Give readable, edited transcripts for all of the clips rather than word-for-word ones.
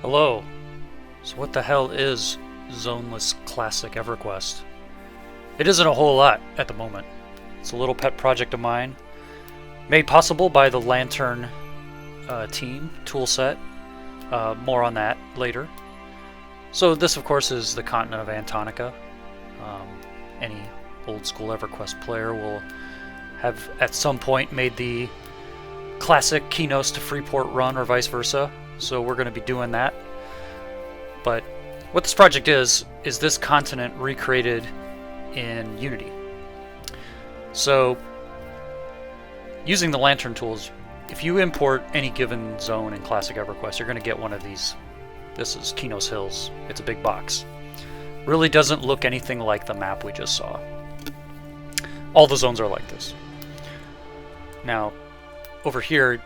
Hello. So what the hell is Zoneless Classic Everquest? It isn't a whole lot at the moment. It's a little pet project of mine, made possible by the Lantern team toolset. More on that later. So this, of course, is the continent of Antarctica. Any old school Everquest player will have at some point made the classic Qeynos to Freeport run or vice versa. So we're going to be doing that. But what this project is this continent recreated in Unity. So using the Lantern tools, if you import any given zone in Classic Everquest, you're going to get one of these. This is Qeynos Hills. It's a big box. Really doesn't look anything like the map we just saw. All the zones are like this. Now, over here,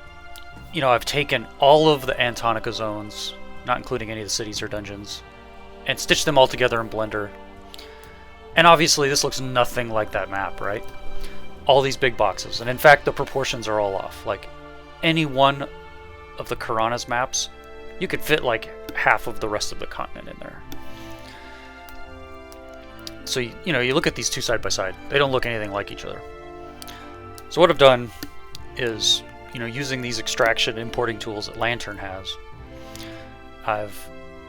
I've taken all of the Antarctica zones, not including any of the cities or dungeons, and stitched them all together in Blender. And obviously this looks nothing like that map, right? All these big boxes. And in fact, the proportions are all off. Like, any one of the Qeynos maps, you could fit like half of the rest of the continent in there. So, you look at these two side by side. They don't look anything like each other. So what I've done is, using these extraction importing tools that Lantern has, I've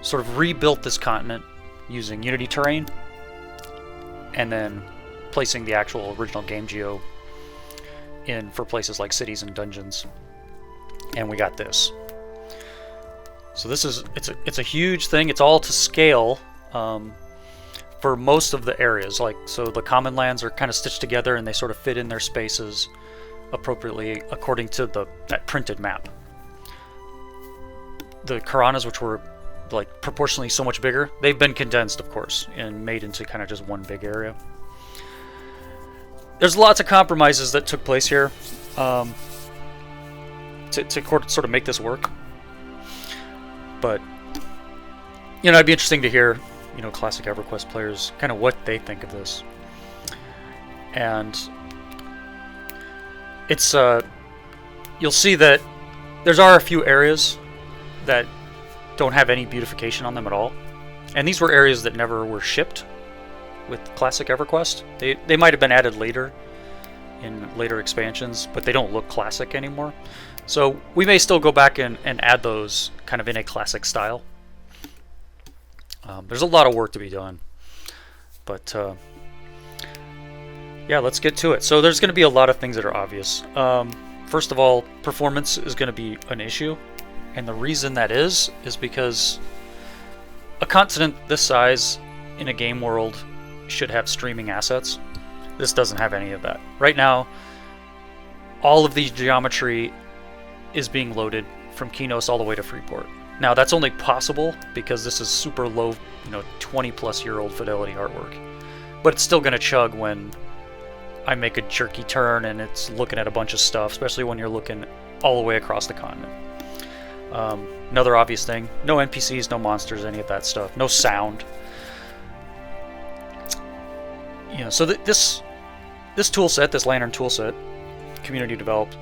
sort of rebuilt this continent using Unity terrain and then placing the actual original game geo in for places like cities and dungeons. And we got this. So this is it's a huge thing. It's all to scale for most of the areas. So the common lands are kind of stitched together and they sort of fit in their spaces appropriately according to that printed map. The Qeynos, which were like proportionally so much bigger, they've been condensed, of course, and made into kind of just one big area. There's lots of compromises that took place here to sort of make this work. But it'd be interesting to hear, classic EverQuest players kind of what they think of this. And it's you'll see that are a few areas that don't have any beautification on them at all, and these were areas that never were shipped with classic EverQuest. They might have been added later in later expansions, but they don't look classic anymore. So we may still go back and add those kind of in a classic style. There's a lot of work to be done, but yeah, let's get to it. So there's going to be a lot of things that are obvious. First of all, performance is going to be an issue, and the reason that is because a continent this size in a game world should have streaming assets. This doesn't have any of that. Right now, all of the geometry is being loaded from Qeynos all the way to Freeport. Now that's only possible because this is super low, 20-plus-year-old fidelity artwork. But it's still going to chug when I make a jerky turn and it's looking at a bunch of stuff, especially when you're looking all the way across the continent. Another obvious thing, no NPCs, no monsters, any of that stuff, no sound. So this tool set, this Lantern tool set, community developed,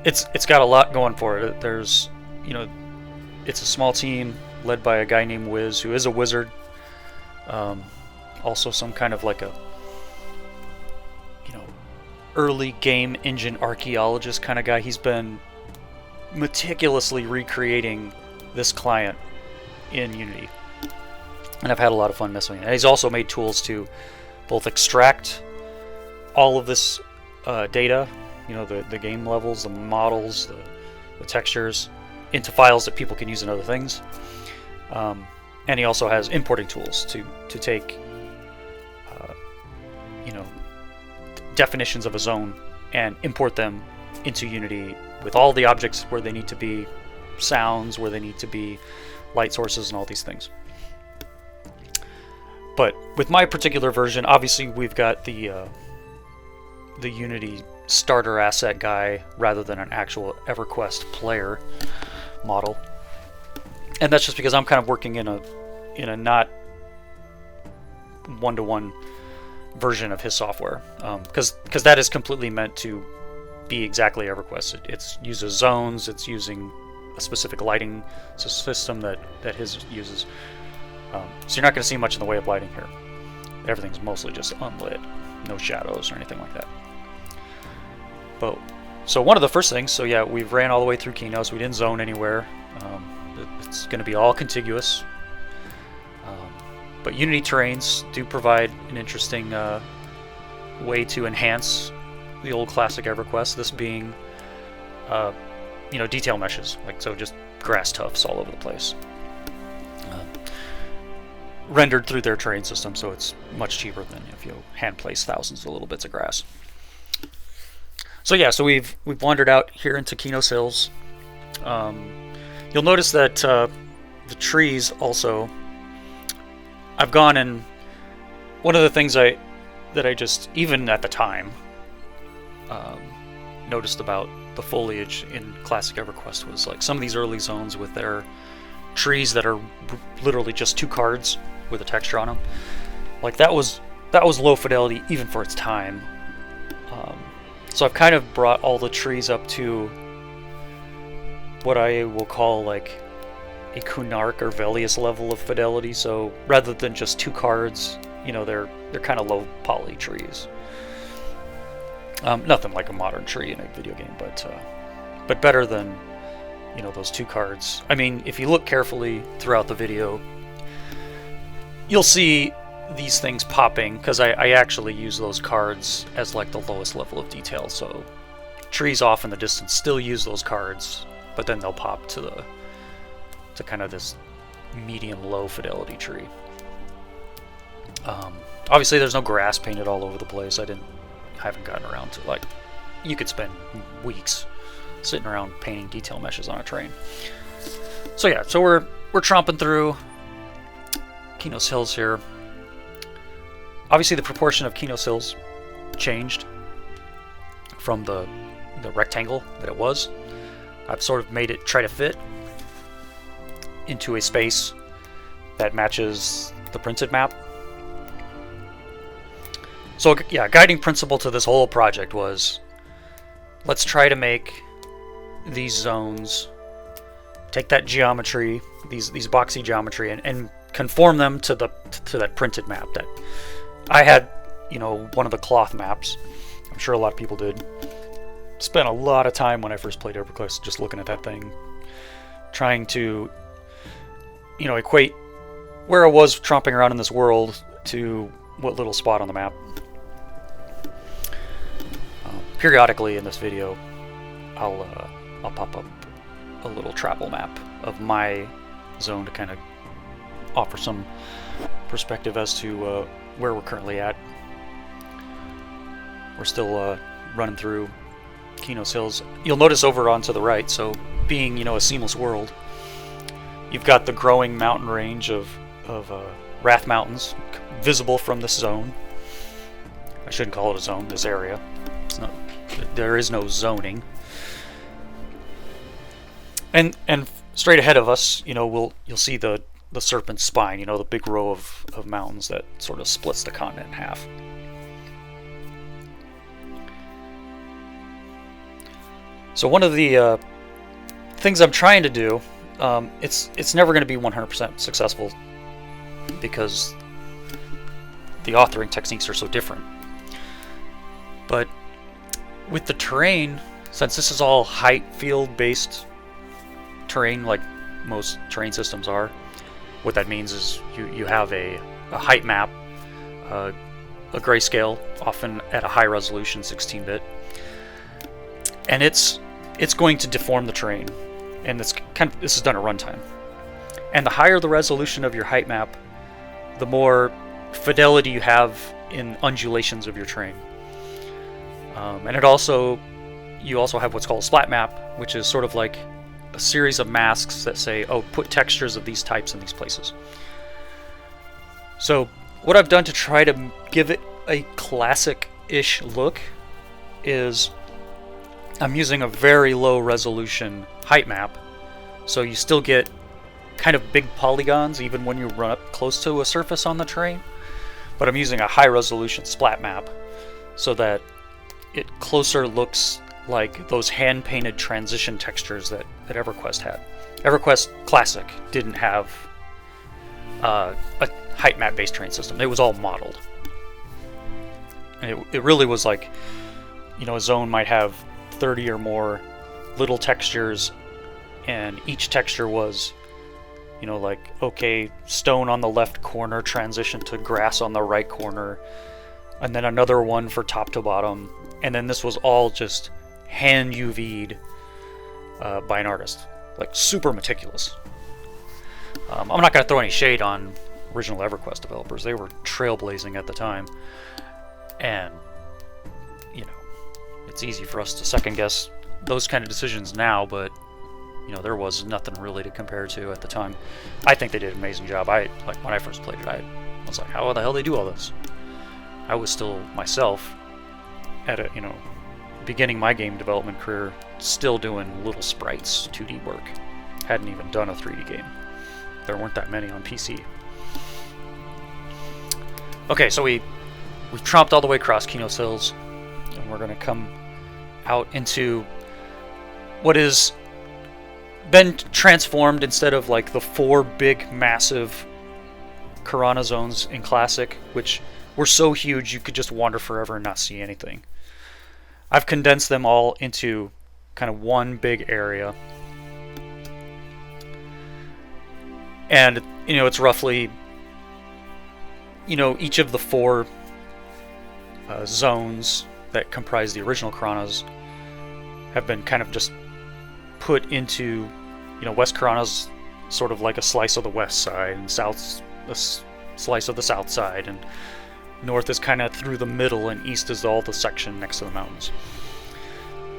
it's got a lot going for it. There's, it's a small team led by a guy named Wiz, who is a wizard, also some kind of like a early game engine archaeologist kind of guy. He's been meticulously recreating this client in Unity, and I've had a lot of fun messing with it. And he's also made tools to both extract all of this data, the game levels, the models, the textures, into files that people can use in other things. And he also has importing tools to take definitions of a zone and import them into Unity with all the objects where they need to be, sounds where they need to be, light sources, and all these things. But with my particular version, obviously we've got the Unity starter asset guy rather than an actual EverQuest player model, and that's just because I'm kind of working in a not one-to-one version of his software, because that is completely meant to be exactly EverQuest. It uses zones, it's using a specific lighting system that his uses. So you're not going to see much in the way of lighting here. Everything's mostly just unlit, no shadows or anything like that. But so one of the first things, so yeah, we've ran all the way through Qeynos. We didn't zone anywhere. It's going to be all contiguous. But Unity terrains do provide an interesting way to enhance the old classic Everquest. This being, detail meshes, like so, just grass tufts all over the place, rendered through their terrain system. So it's much cheaper than if you hand place thousands of little bits of grass. So yeah, so we've wandered out here into Qeynos Hills. You'll notice that the trees also. I've gone and one of the things that I just, even at the time, noticed about the foliage in classic Everquest was like some of these early zones with their trees that are literally just 2 cards with a texture on them. Like that was low fidelity even for its time. So I've kind of brought all the trees up to what I will call like a Kunark or Velius level of fidelity. So rather than just 2 cards, they're kind of low poly trees. Nothing like a modern tree in a video game, but better than those 2 cards. I mean, if you look carefully throughout the video, you'll see these things popping because I actually use those cards as like the lowest level of detail. So trees off in the distance still use those cards, but then they'll pop to kind of this medium low fidelity tree. Obviously there's no grass painted all over the place. I haven't gotten around to, like, you could spend weeks sitting around painting detail meshes on a terrain. So yeah, so we're tromping through Qeynos Hills here. Obviously the proportion of Qeynos Hills changed from the rectangle that it was. I've sort of made it try to fit into a space that matches the printed map. So yeah, guiding principle to this whole project was, let's try to make these zones, take that geometry, these boxy geometry, and conform them to that printed map. That I had, one of the cloth maps. I'm sure a lot of people did. Spent a lot of time when I first played Everquest just looking at that thing, trying to equate where I was tromping around in this world to what little spot on the map. Periodically in this video, I'll pop up a little travel map of my zone to kind of offer some perspective as to where we're currently at. We're still running through Qeynos Hills. You'll notice over on to the right, so being a seamless world, you've got the growing mountain range of Wrath Mountains visible from this zone. I shouldn't call it a zone, this area. It's not, there is no zoning. And straight ahead of us, you'll see the Serpent Spine, the big row of mountains that sort of splits the continent in half. So one of the things I'm trying to do, it's never going to be 100% successful because the authoring techniques are so different. But with the terrain, since this is all height field based terrain like most terrain systems are, what that means is you have a height map, a grayscale, often at a high resolution 16-bit, and it's going to deform the terrain, and this is done at runtime. And the higher the resolution of your height map, the more fidelity you have in undulations of your terrain. And you also have what's called a splat map, which is sort of like a series of masks that say, oh, put textures of these types in these places. So what I've done to try to give it a classic-ish look is I'm using a very low resolution height map, so you still get kind of big polygons even when you run up close to a surface on the terrain, but I'm using a high resolution splat map so that it closer looks like those hand-painted transition textures that EverQuest had. EverQuest Classic didn't have a height map based terrain system. It was all modeled. And it really was like, you know, a zone might have 30 or more little textures, and each texture was, you know, like, okay, stone on the left corner transition to grass on the right corner, and then another one for top to bottom, and then this was all just hand UV'd by an artist, like super meticulous. I'm not going to throw any shade on original EverQuest developers. They were trailblazing at the time, and you know, it's easy for us to second guess those kind of decisions now, but you know, there was nothing really to compare to at the time. I think they did an amazing job. Like when I first played it, I was like, how the hell do they do all this? I was still myself at a, you know, beginning my game development career, still doing little sprites, 2D work. Hadn't even done a 3D game. There weren't that many on PC. Okay, so we've tromped all the way across Qeynos Hills, and we're going to come out into what is been transformed, instead of like the 4 big massive Qeynos zones in Classic, which were so huge you could just wander forever and not see anything. I've condensed them all into kind of one big area. And, you know, it's roughly, you know, each of the 4 zones that comprise the original Qeynos have been kind of just put into, you know, West Qeynos sort of like a slice of the west side, and south a slice of the south side, and north is kind of through the middle, and east is all the section next to the mountains.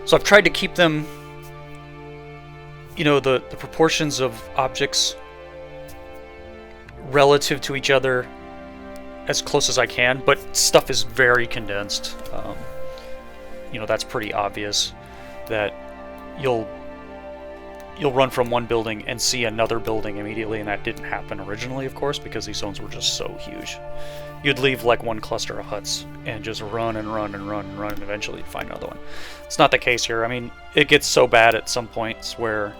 So I've tried to keep them, you know, the proportions of objects relative to each other as close as I can, but stuff is very condensed. You know, that's pretty obvious that you'll run from one building and see another building immediately, and that didn't happen originally, of course, because these zones were just so huge. You'd leave like one cluster of huts and just run and run and run and run, and eventually you'd find another one. It's not the case here. I mean, it gets so bad at some points where,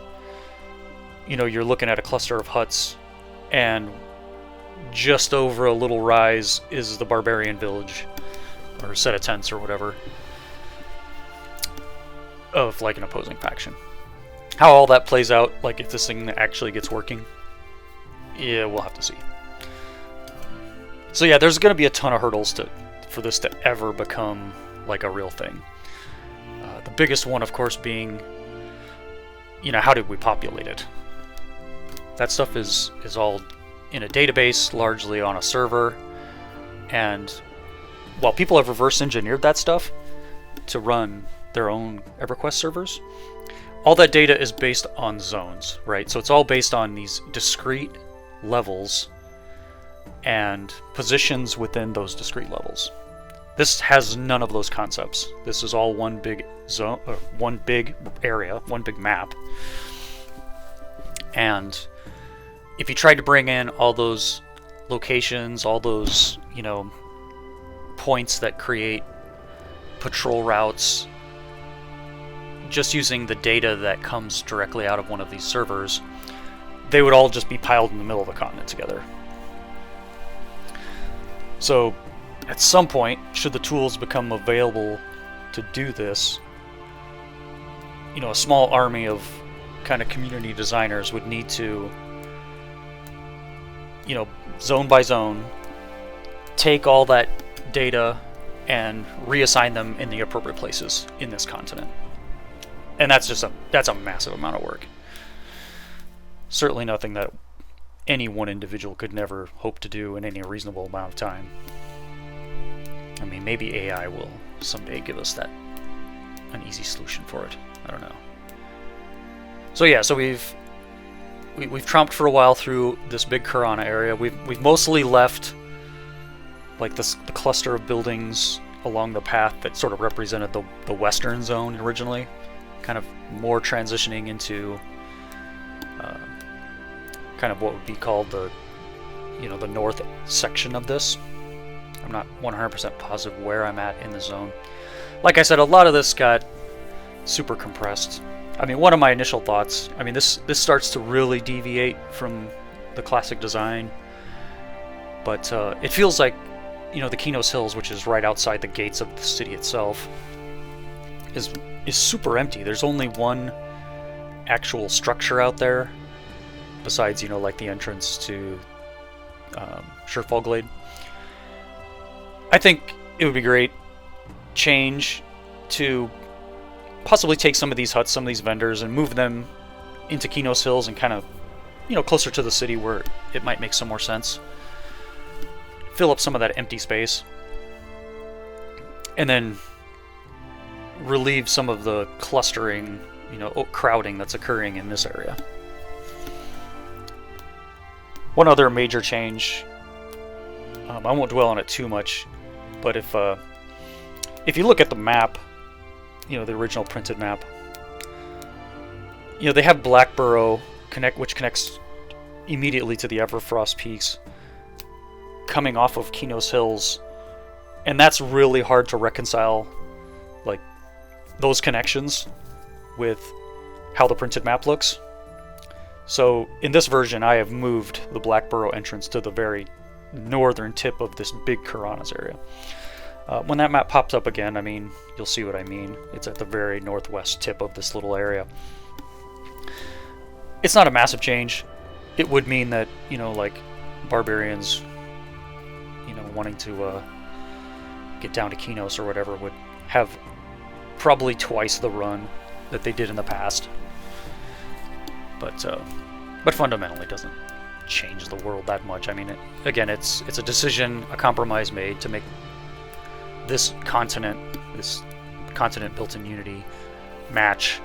you know, you're looking at a cluster of huts, and just over a little rise is the barbarian village, or set of tents, or whatever, of like an opposing faction. How all that plays out, like if this thing actually gets working, yeah, we'll have to see. So yeah, there's going to be a ton of hurdles for this to ever become like a real thing. The biggest one, of course, being, you know, how did we populate it? That stuff is all in a database, largely on a server, and while people have reverse engineered that stuff to run their own EverQuest servers, all that data is based on zones, right? So it's all based on these discrete levels and positions within those discrete levels. This has none of those concepts. This is all one big zone, one big area, one big map. And if you tried to bring in all those locations, all those, you know, points that create patrol routes, just using the data that comes directly out of one of these servers, they would all just be piled in the middle of the continent together. So at some point, should the tools become available to do this, you know, a small army of kind of community designers would need to, you know, zone by zone, take all that data and reassign them in the appropriate places in this continent. And that's a massive amount of work. Certainly nothing that any one individual could never hope to do in any reasonable amount of time. I mean, maybe AI will someday give us an easy solution for it. I don't know. So yeah, so we've tromped for a while through this big Qeynos area. We've mostly left like the cluster of buildings along the path that sort of represented the western zone originally, kind of more transitioning into kind of what would be called the north section of this. I'm not 100% positive where I'm at in the zone. Like I said, a lot of this got super compressed. I mean, one of my initial thoughts, I mean, this starts to really deviate from the classic design, but it feels like, you know, the Qeynos Hills, which is right outside the gates of the city itself, is super empty. There's only one actual structure out there, besides, you know, like the entrance to Surefall Glade. I think it would be great change to possibly take some of these huts, some of these vendors, and move them into Qeynos Hills and kind of, you know, closer to the city where it might make some more sense. Fill up some of that empty space, and then relieve some of the clustering, you know, crowding that's occurring in this area. One other major change, I won't dwell on it too much, but if you look at the map, you know, the original printed map, you know, they have Blackburrow which connects immediately to the Everfrost Peaks, coming off of Qeynos Hills, and that's really hard to reconcile, like, those connections with how the printed map looks. So in this version, I have moved the Blackburrow entrance to the very northern tip of this big Qeynos area. When that map pops up again, I mean, you'll see what I mean. It's at the very northwest tip of this little area. It's not a massive change. It would mean that, you know, like, barbarians, you know, wanting to get down to Qeynos or whatever would have probably twice the run that they did in the past. But fundamentally it doesn't change the world that much. I mean, again, it's a decision, a compromise made to make this continent built in Unity, match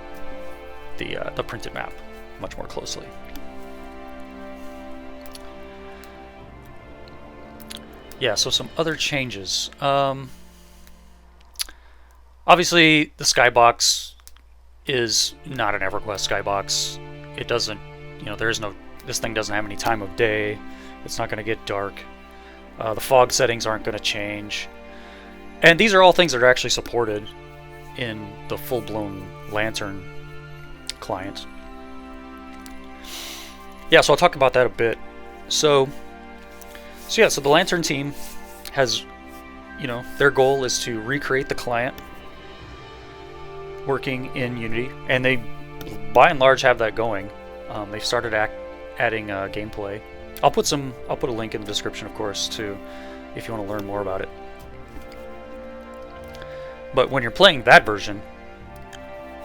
the printed map much more closely. Yeah, so some other changes. Obviously, the skybox is not an Everquest skybox. It doesn't, you know, this thing doesn't have any time of day. It's not going to get dark. The fog settings aren't going to change. And these are all things that are actually supported in the full-blown Lantern client. Yeah, so I'll talk about that a bit. So the Lantern team has, you know, their goal is to recreate the client working in Unity, and they, by and large, have that going. They've started adding gameplay. I'll put a link in the description, of course, to if you want to learn more about it. But when you're playing that version,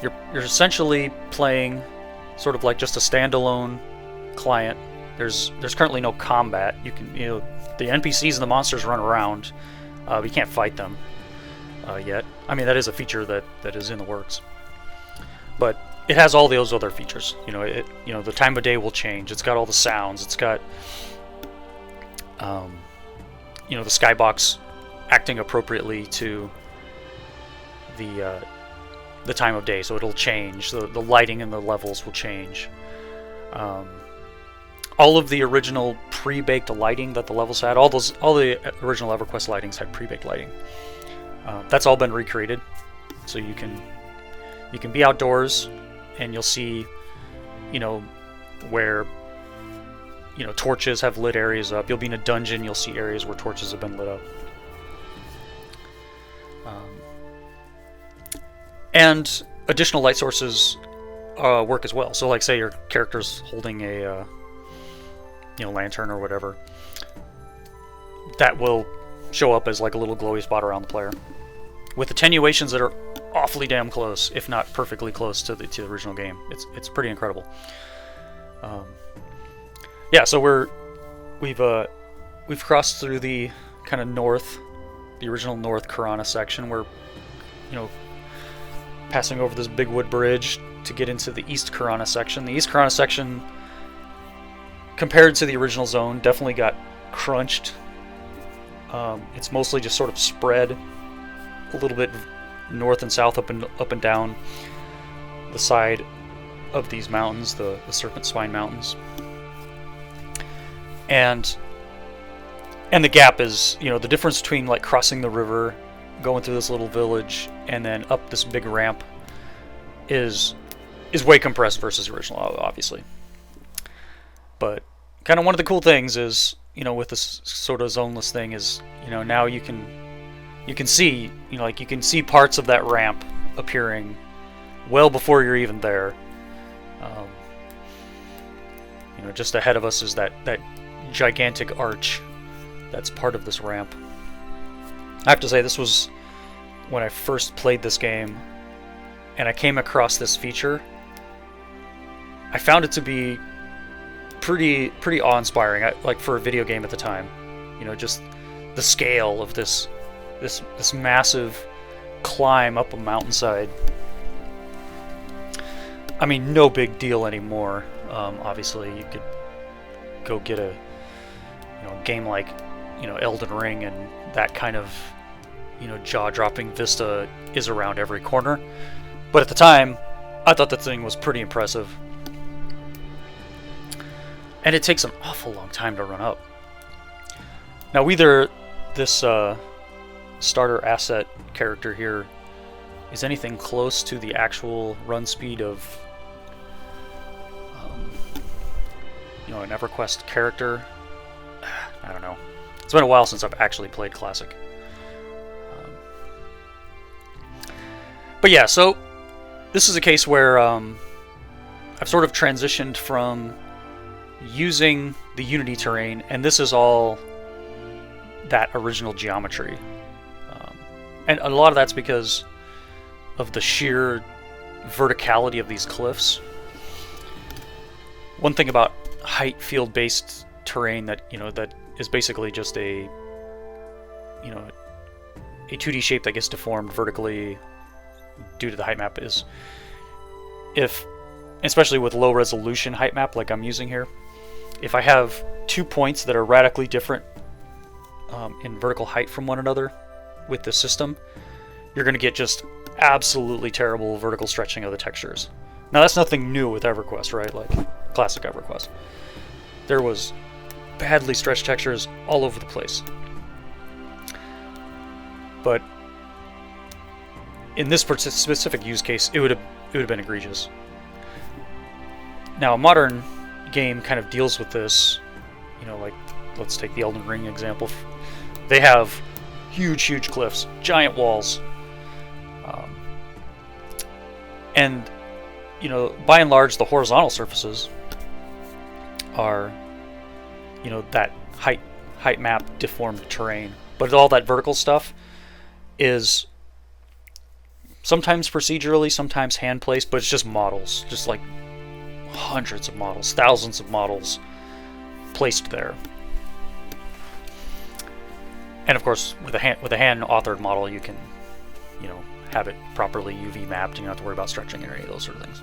you're essentially playing sort of like just a standalone client. There's currently no combat. You know, the NPCs and the monsters run around. You can't fight them yet. I mean, that is a feature that is in the works. But it has all those other features. You know, the time of day will change. It's got all the sounds. It's got, you know, the skybox acting appropriately to the time of day, so it'll change. The lighting and the levels will change. All of the original pre-baked lighting that the levels had, all the original Everquest lightings had pre-baked lighting. That's all been recreated, so you can be outdoors and you'll see, you know, where, you know, torches have lit areas up. You'll be in a dungeon, you'll see areas where torches have been lit up. And additional light sources work as well. So, like, say your character's holding a you know, lantern or whatever, that will show up as like a little glowy spot around the player, with attenuations that are awfully damn close, if not perfectly close to the original game. It's pretty incredible. Yeah, so we've crossed through the kind of the original North Qeynos section. We're, you know, passing over this big wood bridge to get into the East Qeynos section. The East Qeynos section, compared to the original zone, definitely got crunched. It's mostly just sort of spread a little bit north and south, up and down the side of these mountains, the Serpent Spine Mountains. And the gap is, you know, the difference between like crossing the river, going through this little village, and then up this big ramp is way compressed versus original, obviously. But kind of one of the cool things is, you know, with this sort of zoneless thing is, you know, now you can see, you know, like you can see parts of that ramp appearing well before you're even there. You know, just ahead of us is that gigantic arch that's part of this ramp. I have to say, this was when I first played this game and I came across this feature. I found it to be pretty awe-inspiring, like for a video game at the time. You know, just the scale of this massive climb up a mountainside. I mean, no big deal anymore. Obviously, you could go get a, you know, game like, you know, Elden Ring, and that kind of, you know, jaw-dropping vista is around every corner. But at the time, I thought the thing was pretty impressive. And it takes an awful long time to run up. Now, either this starter asset character here is anything close to the actual run speed of, you know, an Everquest character. I don't know. It's been a while since I've actually played Classic. But yeah, so this is a case where I've sort of transitioned from using the Unity terrain, and this is all that original geometry. And a lot of that's because of the sheer verticality of these cliffs. One thing about height field-based terrain that, you know, that is basically just a, you know, a 2D shape that gets deformed vertically due to the height map is, if, especially with low resolution height map like I'm using here, if I have 2 points that are radically different in vertical height from one another with the system, you're going to get just absolutely terrible vertical stretching of the textures. Now, that's nothing new with Everquest, right? Like Classic Everquest. There was badly stretched textures all over the place. But in this specific use case, it would have been egregious. Now, a modern game kind of deals with this, you know, like, let's take the Elden Ring example. They have huge cliffs, giant walls, and, you know, by and large, the horizontal surfaces are, you know, that height map deformed terrain. But all that vertical stuff is sometimes procedurally, sometimes hand placed, but it's just models, just like hundreds of models, thousands of models placed there. And of course, with a hand authored model, you can, you know, have it properly UV mapped, and you don't have to worry about stretching or any of those sort of things.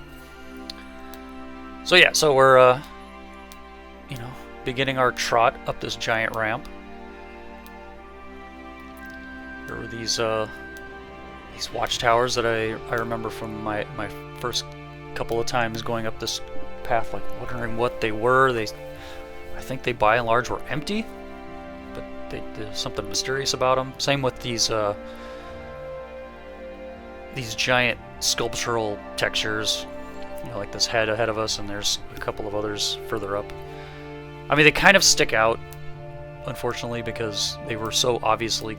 So yeah, so we're you know, beginning our trot up this giant ramp. There were these watchtowers that I remember from my first couple of times going up this path, like wondering what they were. I think they by and large were empty, but there's something mysterious about them. Same with these giant sculptural textures, you know, like this head ahead of us, and there's a couple of others further up. I mean, they kind of stick out, unfortunately, because they were so obviously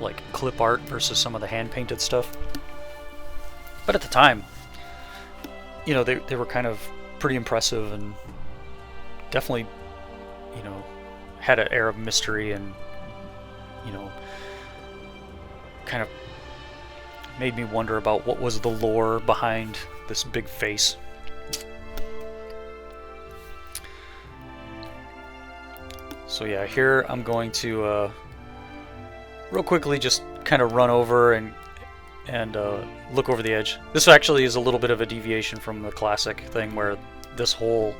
like clip art versus some of the hand-painted stuff. But at the time, you know, they were kind of pretty impressive, and definitely, you know, had an air of mystery, and, you know, kind of made me wonder about what was the lore behind this big face. So yeah, here I'm going to real quickly just kind of run over and look over the edge. This actually is a little bit of a deviation from the classic thing where this whole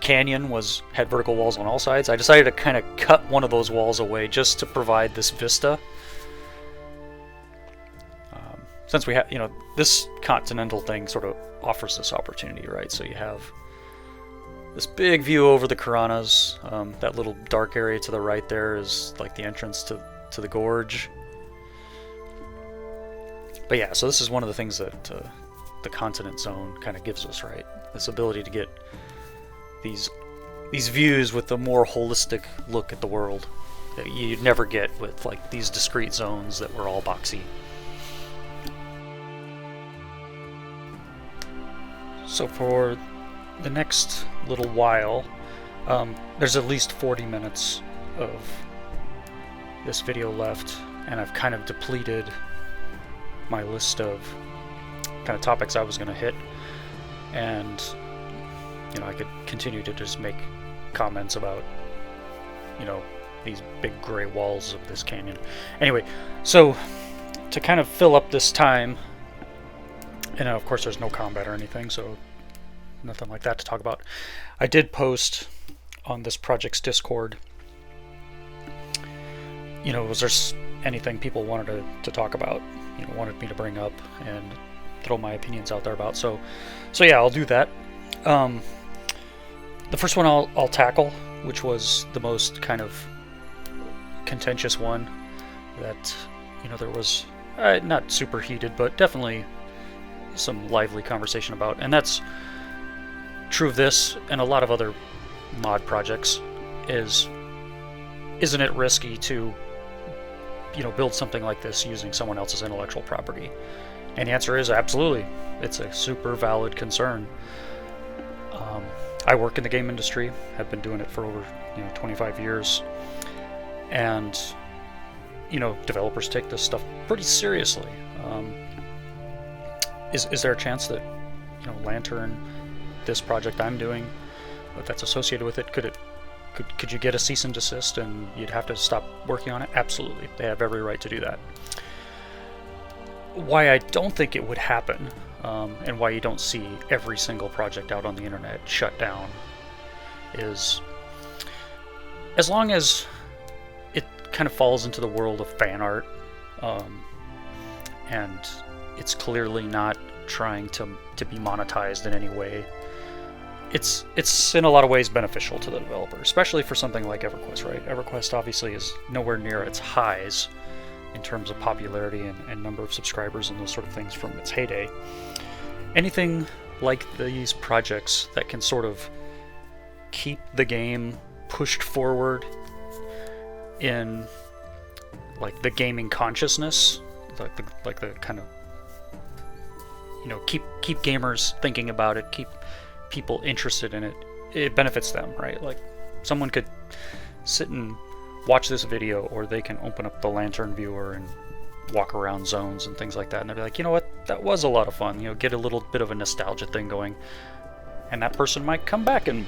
canyon had vertical walls on all sides. I decided to kind of cut one of those walls away just to provide this vista. Since we have, you know, this continental thing sort of offers this opportunity, right? So you have this big view over the Qeynos. That little dark area to the right there is like the entrance to the gorge. But yeah, so this is one of the things that the continent zone kind of gives us, right? This ability to get these views with a more holistic look at the world that you'd never get with like these discrete zones that were all boxy. So for the next little while, there's at least 40 minutes of this video left, and I've kind of depleted my list of kind of topics I was going to hit, and you know, I could continue to just make comments about, you know, these big gray walls of this canyon. Anyway, so to kind of fill up this time, and of course there's no combat or anything, so nothing like that to talk about. I did post on this project's Discord, you know, was there anything people wanted to talk about, you know, wanted me to bring up and throw my opinions out there about. So yeah, I'll do that. The first one I'll tackle, which was the most kind of contentious one that, you know, there was not super heated, but definitely some lively conversation about, and that's true of this and a lot of other mod projects. Isn't it risky to, you know, build something like this using someone else's intellectual property? And the answer is absolutely. It's a super valid concern. I work in the game industry, have been doing it for over 25 years, and you know, developers take this stuff pretty seriously. Is there a chance that, you know, Lantern, this project I'm doing, that's associated with it, could you get a cease and desist and you'd have to stop working on it? Absolutely, they have every right to do that. Why I don't think it would happen, and why you don't see every single project out on the internet shut down, is as long as it kind of falls into the world of fan art, and it's clearly not trying to be monetized in any way, it's in a lot of ways beneficial to the developer, especially for something like Everquest, right? Everquest obviously is nowhere near its highs in terms of popularity and number of subscribers and those sort of things from its heyday. Anything like these projects that can sort of keep the game pushed forward in like the gaming consciousness, like the kind of, you know, keep gamers thinking about it, keep people interested in it, it benefits them, right? Like someone could sit and watch this video, or they can open up the Lantern viewer and walk around zones and things like that, and they'll be like, you know what, that was a lot of fun, you know, get a little bit of a nostalgia thing going, and that person might come back and,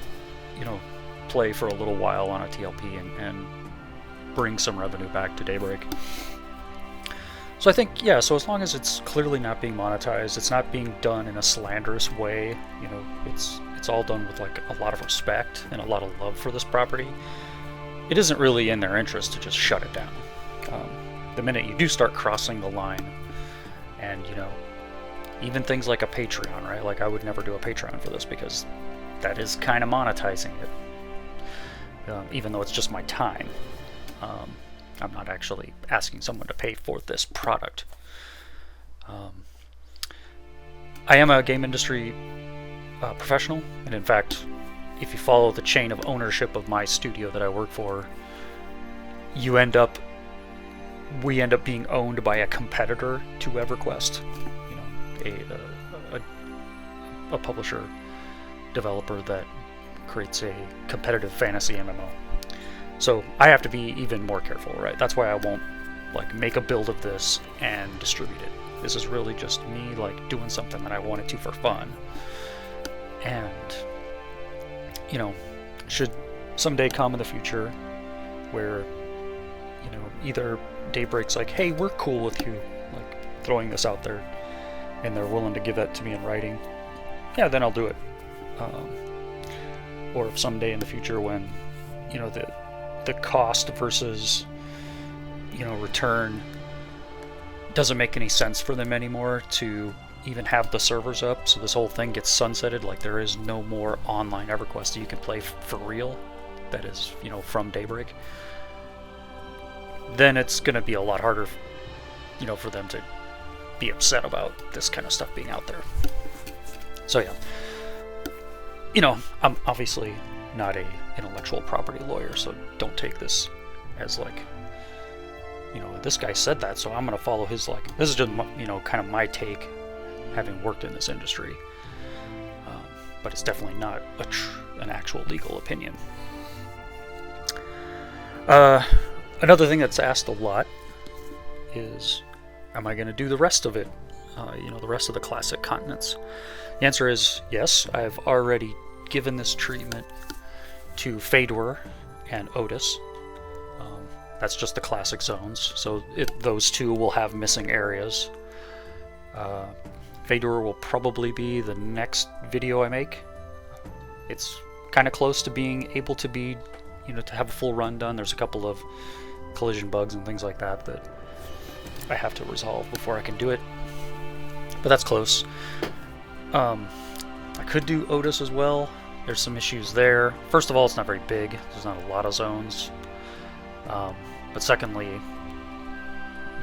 you know, play for a little while on a TLP and bring some revenue back to Daybreak. So I think, yeah, so as long as it's clearly not being monetized, it's not being done in a slanderous way, you know, it's all done with like a lot of respect and a lot of love for this property, it isn't really in their interest to just shut it down. The minute you do start crossing the line, and, you know, even things like a Patreon, right? Like I would never do a Patreon for this because that is kind of monetizing it, even though it's just my time. I'm not actually asking someone to pay for this product. I am a game industry professional, and in fact, if you follow the chain of ownership of my studio that I work for, we end up being owned by a competitor to Everquest, you know, a publisher developer that creates a competitive fantasy MMO. So I have to be even more careful, right? That's why I won't like make a build of this and distribute it. This is really just me like doing something that I wanted to for fun. And, you know, should someday come in the future where, you know, either Daybreak's like, hey, we're cool with you like throwing this out there, and they're willing to give that to me in writing, yeah, then I'll do it. Or if someday in the future when, you know, the cost versus, you know, return doesn't make any sense for them anymore to even have the servers up, so this whole thing gets sunsetted, like there is no more online EverQuest that you can play for real, that is, you know, from Daybreak, then it's going to be a lot harder, you know, for them to be upset about this kind of stuff being out there. So yeah, you know, I'm obviously not a intellectual property lawyer, so don't take this as like, you know, this guy said that, so I'm gonna follow his, like, this is just, you know, kind of my take, having worked in this industry. But it's definitely not an actual legal opinion. Another thing that's asked a lot is, am I going to do the rest of it? You know, the rest of the classic continents. The answer is yes. I've already given this treatment to Fedor and Otis. That's just the classic zones, so those two will have missing areas. Fedor will probably be the next video I make. It's kind of close to being able to be, you know, to have a full run done. There's a couple of collision bugs and things like that that I have to resolve before I can do it, but that's close. I could do Otis as well. There's some issues there. First of all, it's not very big. There's not a lot of zones. But secondly,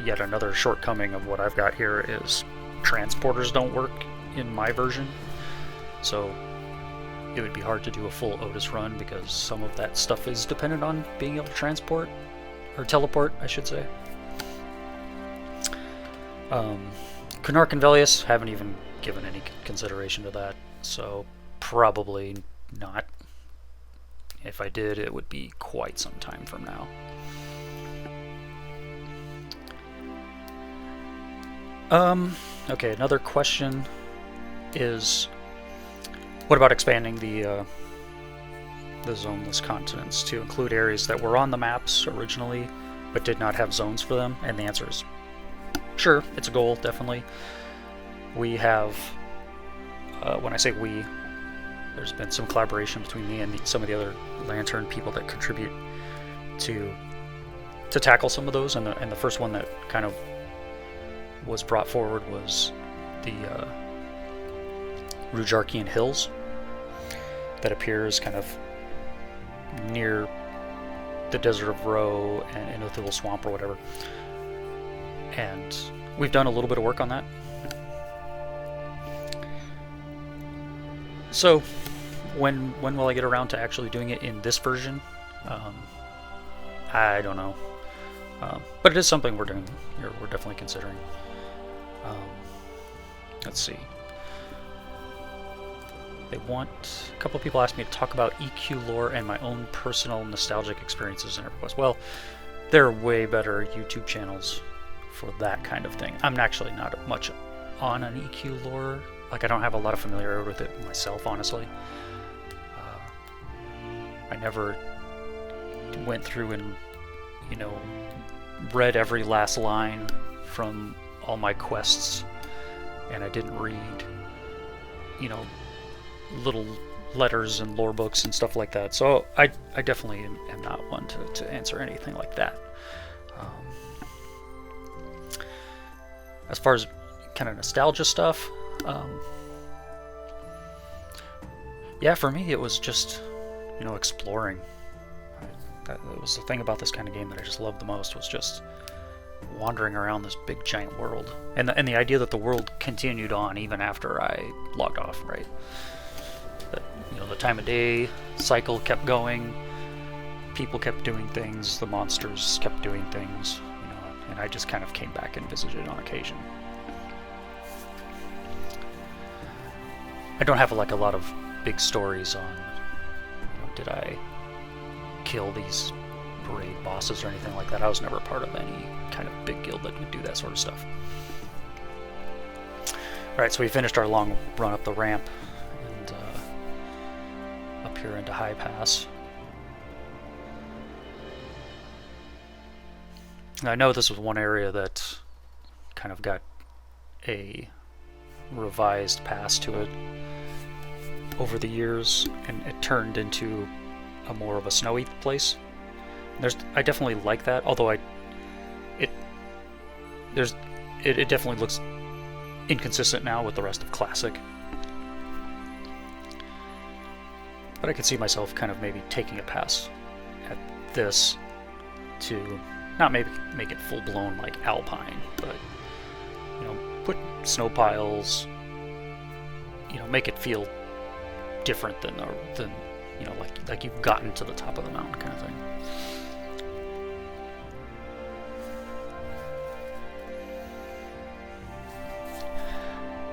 yet another shortcoming of what I've got here is transporters don't work in my version, so it would be hard to do a full Otis run because some of that stuff is dependent on being able to transport, or teleport, I should say. Kunark and Velius, haven't even given any consideration to that, so probably not. If I did, it would be quite some time from now. Okay, another question is, what about expanding the zoneless continents to include areas that were on the maps originally but did not have zones for them? And the answer is sure, it's a goal, definitely. We have, when I say we, there's been some collaboration between me and some of the other Lantern people that contribute to tackle some of those, and the first one that kind of was brought forward was the Rujarkian Hills that appears kind of near the Desert of Ro and Inothil Swamp or whatever. And we've done a little bit of work on that. So when will I get around to actually doing it in this version? I don't know. But it is something we're doing. We're definitely considering. Let's see. A couple of people asked me to talk about EQ lore and my own personal nostalgic experiences in Everquest. Well, there are way better YouTube channels for that kind of thing. I'm actually not much on an EQ lore. Like, I don't have a lot of familiarity with it myself, honestly. I never went through and, you know, read every last line from all my quests, and I didn't read, you know, little letters and lore books and stuff like that. So I definitely am not one to answer anything like that. As far as kind of nostalgia stuff, yeah, for me it was just, you know, exploring. That was the thing about this kind of game that I just loved the most, was just wandering around this big giant world, and the idea that the world continued on even after I logged off, right? That, you know, the time of day cycle kept going, people kept doing things, the monsters kept doing things, you know, and I just kind of came back and visited on occasion. I don't have like a lot of big stories on, you know, did I kill these raid bosses or anything like that. I was never part of any kind of big guild that would do that sort of stuff. Alright, so we finished our long run up the ramp and up here into High Pass. And I know this was one area that kind of got a revised pass to it over the years, and it turned into a more of a snowy place. I definitely like that, although it definitely looks inconsistent now with the rest of Classic. But I could see myself kind of maybe taking a pass at this to not maybe make it full-blown like Alpine, but, you know, snow piles, make it feel different than like you've gotten to the top of the mountain kind of thing.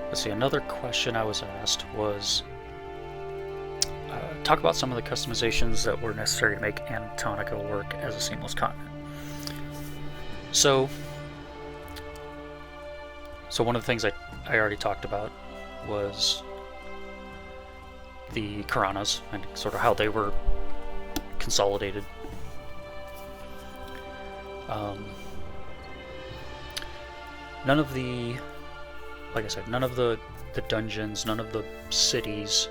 Let's see, another question I was asked was talk about some of the customizations that were necessary to make Antarctica work as a seamless continent. So one of the things I already talked about was the Qeynos and sort of how they were consolidated. None of the, like I said, none of the dungeons, none of the cities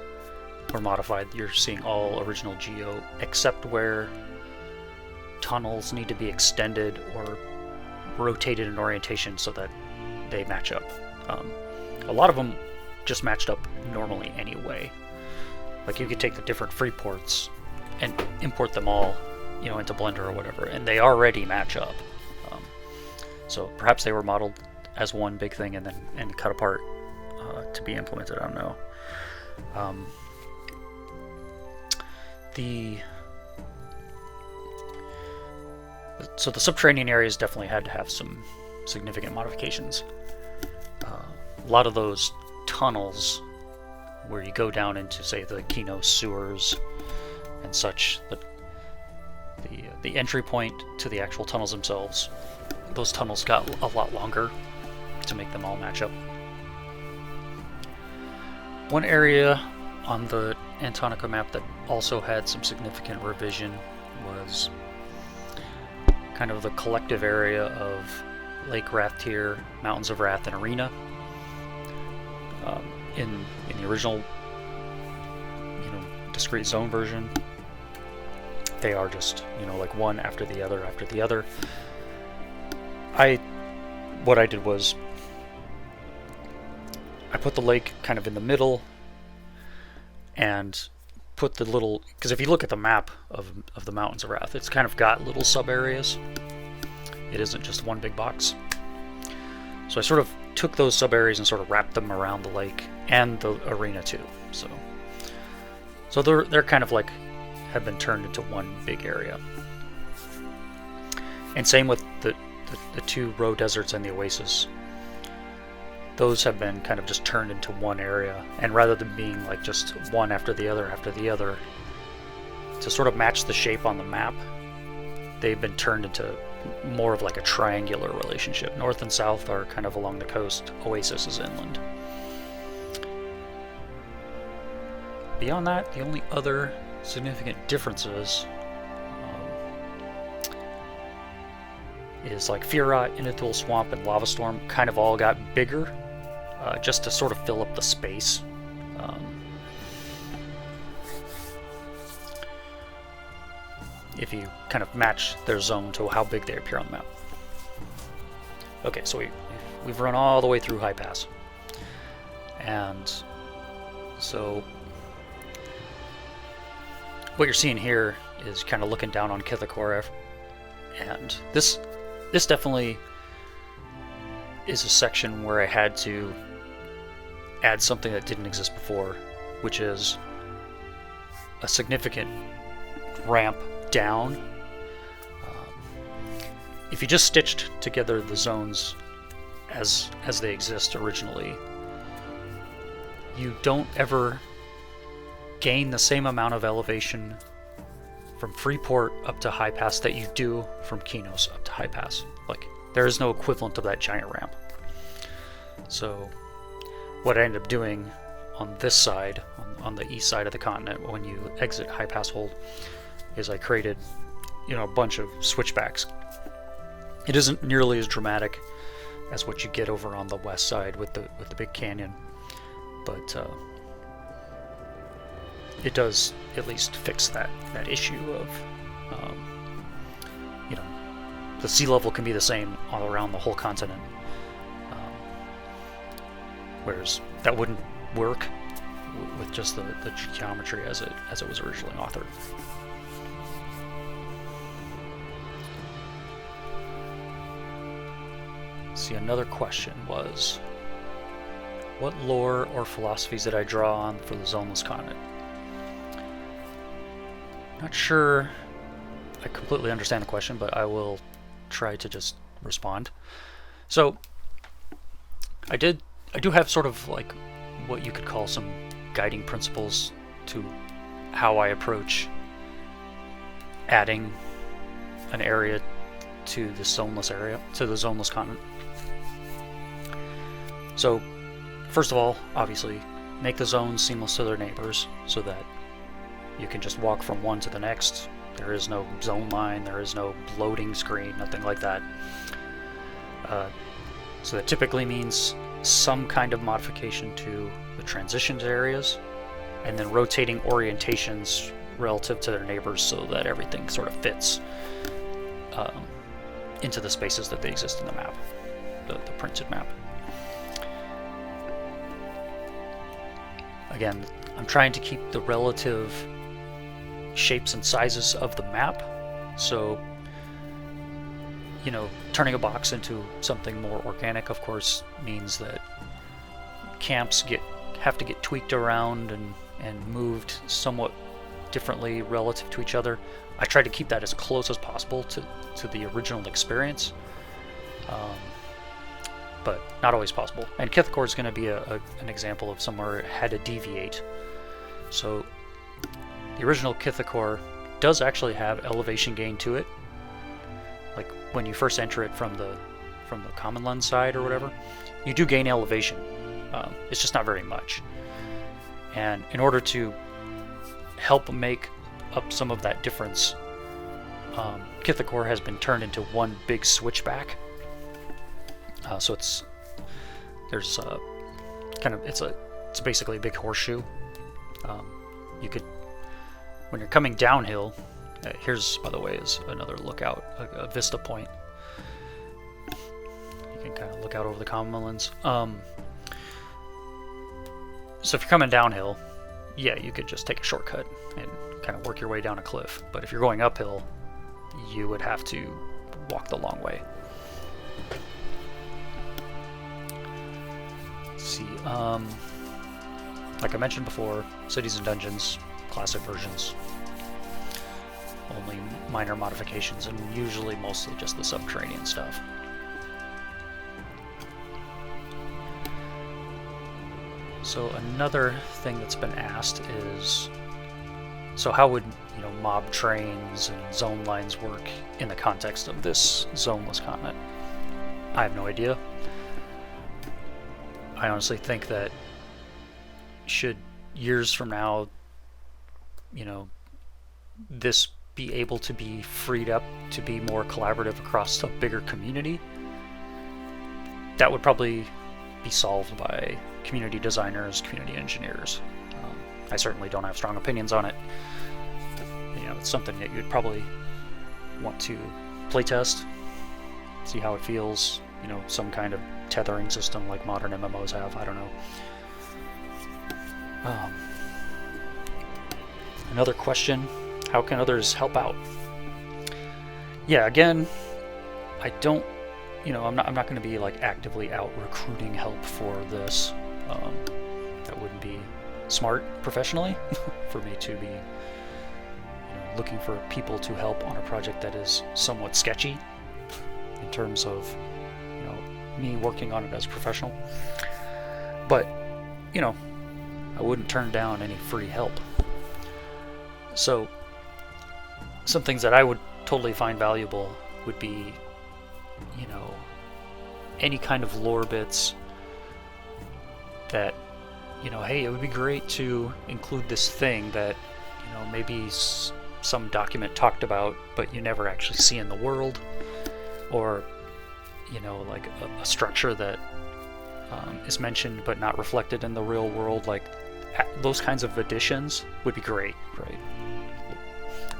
were modified. You're seeing all original Geo, except where tunnels need to be extended or rotated in orientation so that they match up. A lot of them just matched up normally anyway. Like you could take the different Freeports and import them all, into Blender or whatever, and they already match up. So perhaps they were modeled as one big thing and then cut apart to be implemented. I don't know. So the subterranean areas definitely had to have some significant modifications. A lot of those tunnels where you go down into, say, the Qeynos sewers and such, the entry point to the actual tunnels themselves, those tunnels got a lot longer to make them all match up. One area on the Antarctica map that also had some significant revision was kind of the collective area of Lake Wrathtier, Mountains of Wrath, and Arena. In the original, discrete zone version, they are just, like one after the other after the other. What I did was I put the lake kind of in the middle and put the little, because if you look at the map of the Mountains of Wrath, it's kind of got little sub areas. It isn't just one big box. So I sort of took those sub areas and sort of wrapped them around the lake and the arena too. So they're kind of like have been turned into one big area. And same with the two row deserts and the oasis. Those have been kind of just turned into one area, and rather than being like just one after the other, to sort of match the shape on the map, they've been turned into more of like a triangular relationship. North and south are kind of along the coast, oasis is inland. Beyond that, the only other significant differences is like Fiorot, Innitul Swamp, and Lava Storm kind of all got bigger, just to sort of fill up the space. If you kind of match their zone to how big they appear on the map. Okay, so we've run all the way through High Pass. And so what you're seeing here is kind of looking down on Kithakor, and this definitely is a section where I had to add something that didn't exist before, which is a significant ramp down. If you just stitched together the zones as they exist originally, you don't ever gain the same amount of elevation from Freeport up to High Pass that you do from Qeynos up to High Pass. Like, there is no equivalent of that giant ramp. So what I ended up doing on this side, on the east side of the continent, when you exit High Pass Hold, is I created, a bunch of switchbacks. It isn't nearly as dramatic as what you get over on the west side with the big canyon, but it does at least fix that issue of, the sea level can be the same all around the whole continent, whereas that wouldn't work with just the geometry as it was originally authored. See, another question was, What lore or philosophies did I draw on for the Zoneless continent? Not sure I completely understand the question, but I will try to just respond. So I do have sort of like what you could call some guiding principles to how I approach adding an area to the Zoneless continent. So first of all, obviously, make the zones seamless to their neighbors so that you can just walk from one to the next. There is no zone line, there is no loading screen, nothing like that. So that typically means some kind of modification to the transitions areas, and then rotating orientations relative to their neighbors so that everything sort of fits into the spaces that they exist in the map, the printed map. Again, I'm trying to keep the relative shapes and sizes of the map, so turning a box into something more organic, of course, means that camps have to get tweaked around and moved somewhat differently relative to each other. I try to keep that as close as possible to the original experience, but not always possible. And Qeynos is going to be an example of somewhere it had to deviate. So the original Qeynos does actually have elevation gain to it. Like when you first enter it from the common lens side or whatever, you do gain elevation. It's just not very much. And in order to help make up some of that difference, Qeynos has been turned into one big switchback. So it's basically a big horseshoe. You could, when you're coming downhill, here's, by the way, is another lookout, a vista point. You can kind of look out over the common lens. So if you're coming downhill, yeah, you could just take a shortcut and kind of work your way down a cliff. But if you're going uphill, you would have to walk the long way. Let's see. Like I mentioned before, Cities and Dungeons, classic versions. Only minor modifications, and usually mostly just the subterranean stuff. So another thing that's been asked is, so how would mob trains and zone lines work in the context of this zoneless continent? I have no idea. I honestly think that should years from now, this be able to be freed up to be more collaborative across a bigger community, that would probably be solved by community designers, community engineers. I certainly don't have strong opinions on it. It's something that you'd probably want to playtest, see how it feels. Some kind of tethering system like modern MMOs have. I don't know. Another question: how can others help out? Yeah, again, I don't. I'm not going to be like actively out recruiting help for this. That wouldn't be smart professionally for me to be looking for people to help on a project that is somewhat sketchy in terms of me working on it as a professional. But I wouldn't turn down any free help. So some things that I would totally find valuable would be any kind of lore bits that hey, it would be great to include this thing that maybe some document talked about but you never actually see in the world, or like a structure that is mentioned but not reflected in the real world. Like those kinds of additions would be great, right?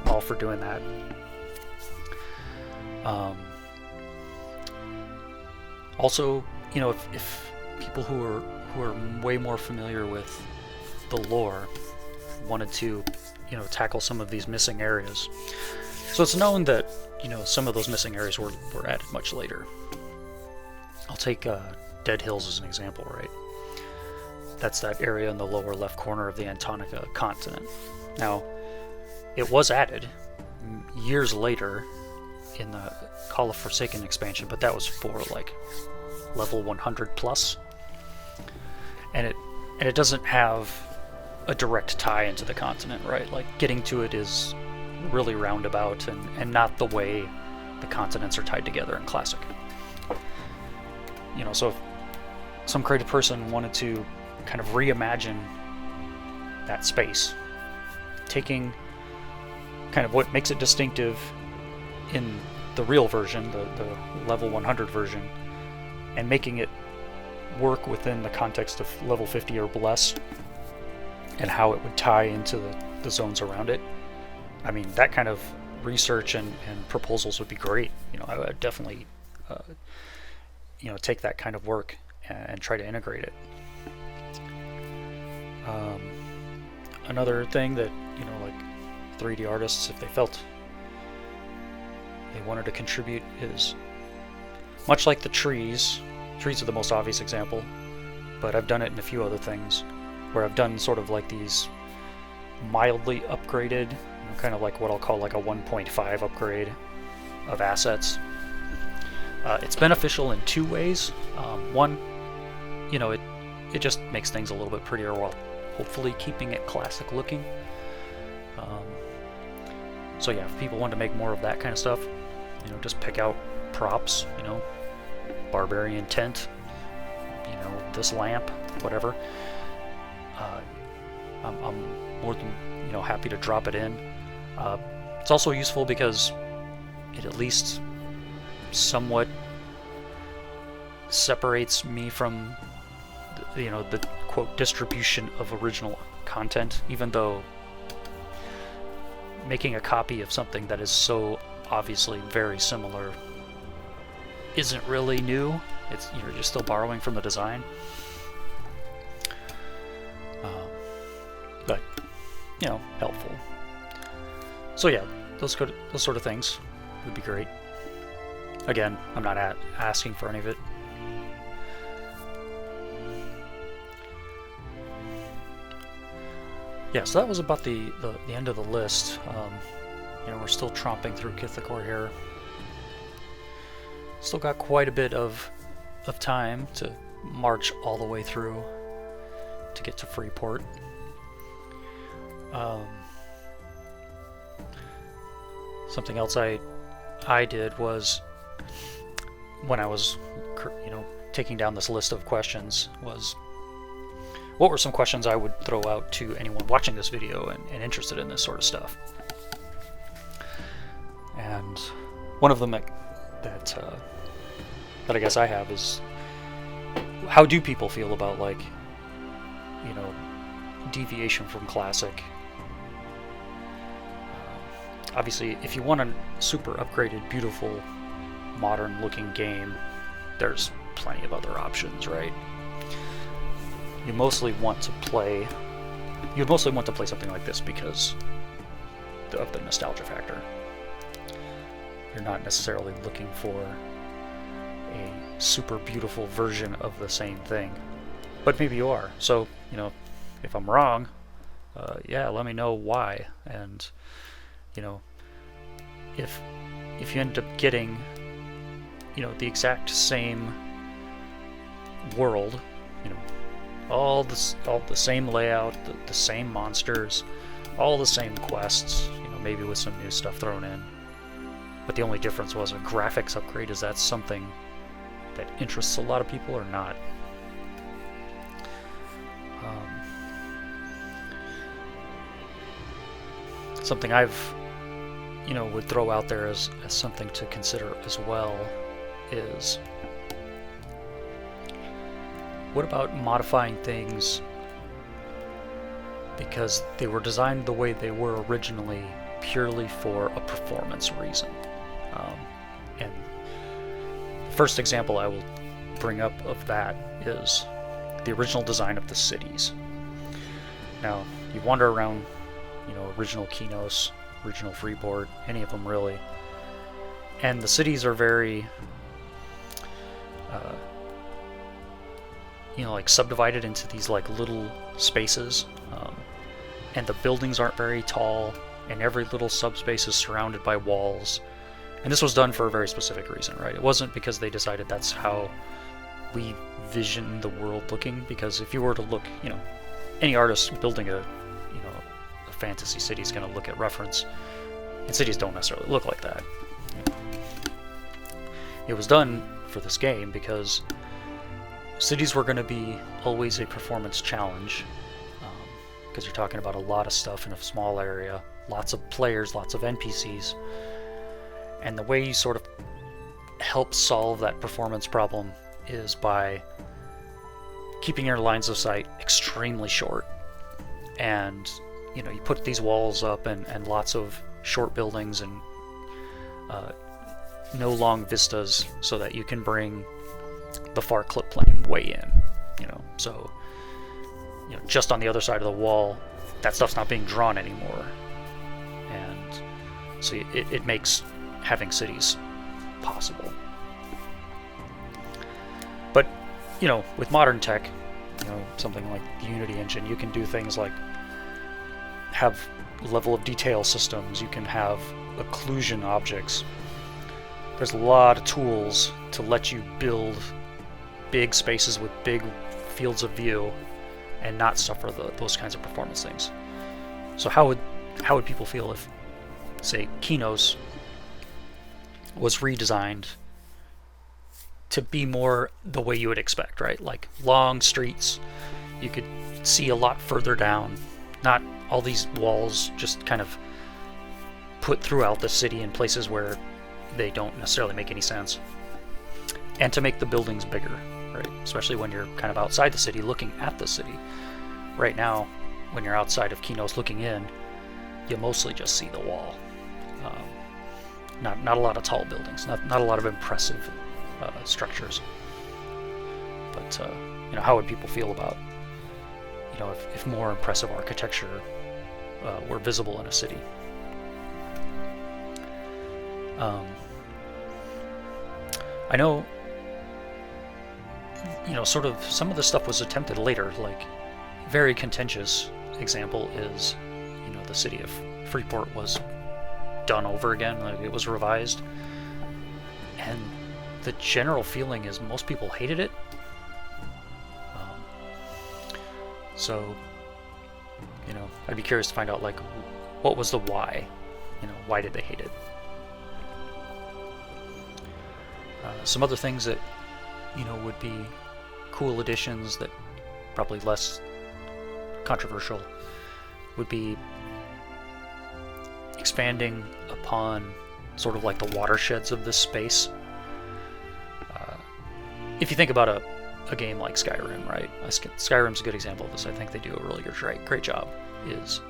I'm all for doing that. Also, if people who are way more familiar with the lore wanted to tackle some of these missing areas. So it's known that some of those missing areas were added much later. I'll take Dead Hills as an example, right? That's that area in the lower left corner of the Antarctica continent. Now, it was added years later in the Call of Forsaken expansion, but that was for like level 100 plus, and it doesn't have a direct tie into the continent, right? Like getting to it is really roundabout and not the way the continents are tied together in Classic. You know, so if some creative person wanted to kind of reimagine that space, taking kind of what makes it distinctive in the real version, the level 100 version, and making it work within the context of level 50 or less, and how it would tie into the zones around it. I mean, that kind of research and proposals would be great. You know, I would definitely take that kind of work and try to integrate it. Another thing that, you know, like 3D artists, if they felt they wanted to contribute, is much like the trees are the most obvious example, but I've done it in a few other things where I've done sort of like these mildly upgraded, you know, kind of like what I'll call like a 1.5 upgrade of assets. It's beneficial in two ways. One, you know, it just makes things a little bit prettier while hopefully keeping it classic looking. So yeah, if people want to make more of that kind of stuff, you know, just pick out props, you know, barbarian tent, you know, this lamp, whatever. I'm more than, you know, happy to drop it in. It's also useful because it at least somewhat separates me from, you know, the quote distribution of original content, even though making a copy of something that is so obviously very similar isn't really new. You're just still borrowing from the design. But, you know, helpful. So yeah, those sort of things would be great. Again, I'm not asking for any of it. Yeah, so that was about the end of the list. You know, we're still tromping through Kithakor here. Still got quite a bit of time to march all the way through to get to Freeport. Something else I did was, when I was, you know, taking down this list of questions, was what were some questions I would throw out to anyone watching this video and interested in this sort of stuff. And one of them that I guess I have is, how do people feel about, like, you know, deviation from classic? Obviously, if you want a super upgraded, beautiful, modern-looking game, there's plenty of other options, right? You'd mostly want to play something like this because of the nostalgia factor. You're not necessarily looking for a super beautiful version of the same thing, but maybe you are. So, you know, if I'm wrong, yeah, let me know why. And, you know, if you end up getting, you know, the exact same world, you know, all the same layout, the same monsters, all the same quests, you know, maybe with some new stuff thrown in, but the only difference was a graphics upgrade, is that something that interests a lot of people or not? Something I've, you know, would throw out there as something to consider as well is, what about modifying things because they were designed the way they were originally purely for a performance reason? And the first example I will bring up of that is the original design of the cities. Now, you wander around, you know, original Qeynos, original Freeport, any of them really, and the cities are very like subdivided into these like little spaces, and the buildings aren't very tall, and every little subspace is surrounded by walls. And this was done for a very specific reason, right? It wasn't because they decided that's how we vision the world looking, because if you were to look, any artist building a fantasy city is going to look at reference, and cities don't necessarily look like that. It was done for this game because cities were going to be always a performance challenge, because you're talking about a lot of stuff in a small area, lots of players, lots of NPCs, and the way you sort of help solve that performance problem is by keeping your lines of sight extremely short. And you put these walls up and lots of short buildings and no long vistas, so that you can bring the far clip plane way in. So just on the other side of the wall, that stuff's not being drawn anymore, and so it makes having cities possible. But with modern tech, something like the Unity engine, you can do things like have level of detail systems, you can have occlusion objects. There's a lot of tools to let you build big spaces with big fields of view and not suffer those kinds of performance things. So how would people feel if, say, Qeynos was redesigned to be more the way you would expect, right? Like long streets, you could see a lot further down, not all these walls just kind of put throughout the city in places where they don't necessarily make any sense. And to make the buildings bigger, right? Especially when you're kind of outside the city looking at the city. Right now, when you're outside of Qeynos looking in, you mostly just see the wall. Not a lot of tall buildings, not a lot of impressive structures. But how would people feel about if more impressive architecture were visible in a city? I know sort of some of the stuff was attempted later. Like, very contentious example is the city of Freeport was done over again, like it was revised, and the general feeling is most people hated it. So I'd be curious to find out, like, what was the why. Why did they hate it? Some other things that would be cool additions that probably less controversial would be expanding upon sort of like the watersheds of this space. If you think about a game like Skyrim, right? Skyrim's a good example of this. I think they do a really great job. Is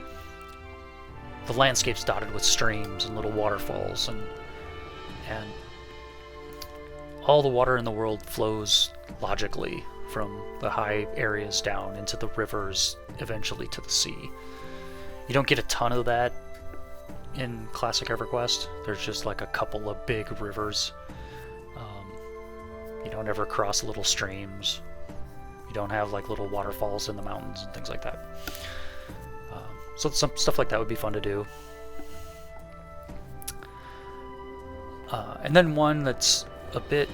the landscape's dotted with streams and little waterfalls, and all the water in the world flows logically from the high areas down into the rivers, eventually to the sea. You don't get a ton of that in classic Everquest. There's just like a couple of big rivers. You don't ever cross little streams. You don't have like little waterfalls in the mountains and things like that. So some stuff like that would be fun to do. And then one that's a bit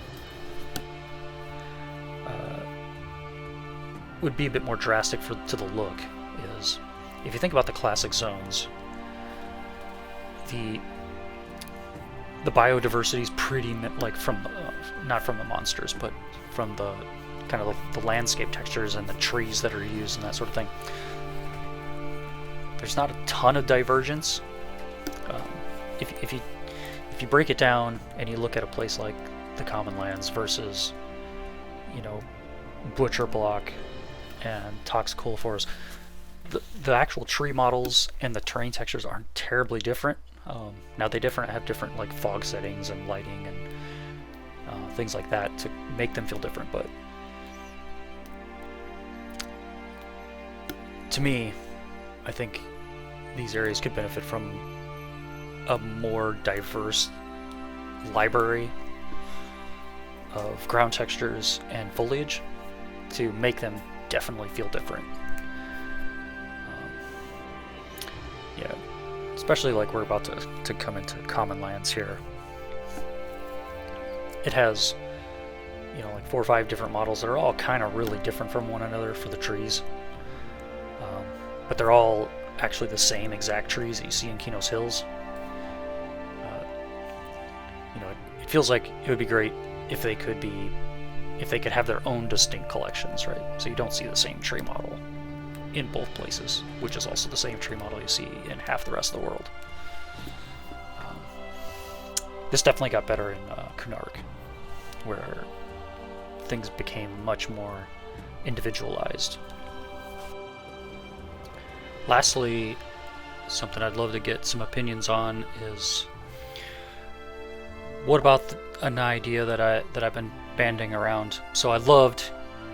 would be a bit more drastic to the look is, if you think about the classic zones, the biodiversity is pretty like from not from the monsters, but from the kind of the landscape textures and the trees that are used and that sort of thing. There's not a ton of divergence. If you break it down and you look at a place like the Commonlands versus Butcher Block and Toxic Forest, the actual tree models and the terrain textures aren't terribly different. Now they have different like fog settings and lighting and things like that to make them feel different, but to me, I think these areas could benefit from a more diverse library of ground textures and foliage. to make them definitely feel different. Yeah, especially like we're about to come into common lands here. It has, you know, like 4 or 5 different models that are all kind of really different from one another for the trees. But they're all actually the same exact trees that you see in Qeynos Hills. You know, it feels like it would be great if they could have their own distinct collections, right? So you don't see the same tree model in both places, which is also the same tree model you see in half the rest of the world. This definitely got better in Qeynos, where things became much more individualized. Lastly, something I'd love to get some opinions on is, what about an idea that I've been banding around? So I loved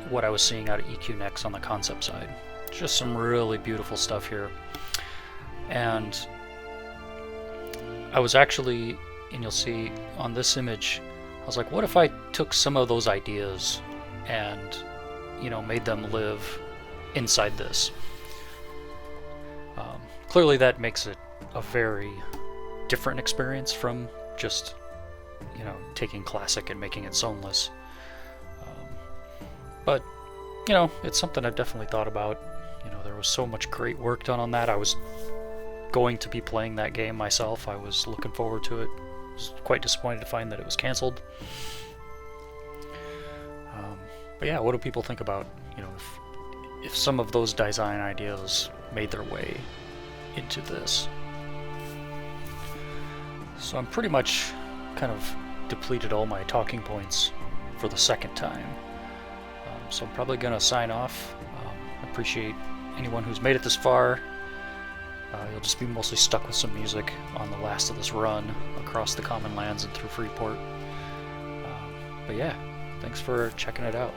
what I was seeing out of EQNex on the concept side. Just some really beautiful stuff here. And I was actually, and you'll see on this image, I was like, what if I took some of those ideas and, you know, made them live inside this? Clearly that makes it a very different experience from just, you know, taking classic and making it zoneless. But, you know, it's something I've definitely thought about. You know, there was so much great work done on that. I was going to be playing that game myself. I was looking forward to it. I was quite disappointed to find that it was canceled. But yeah, what do people think about, you know, if some of those design ideas made their way into this? So I'm pretty much kind of depleted all my talking points for the second time. So I'm probably going to sign off. I appreciate anyone who's made it this far. You'll just be mostly stuck with some music on the last of this run across the common lands and through Freeport. But yeah, thanks for checking it out.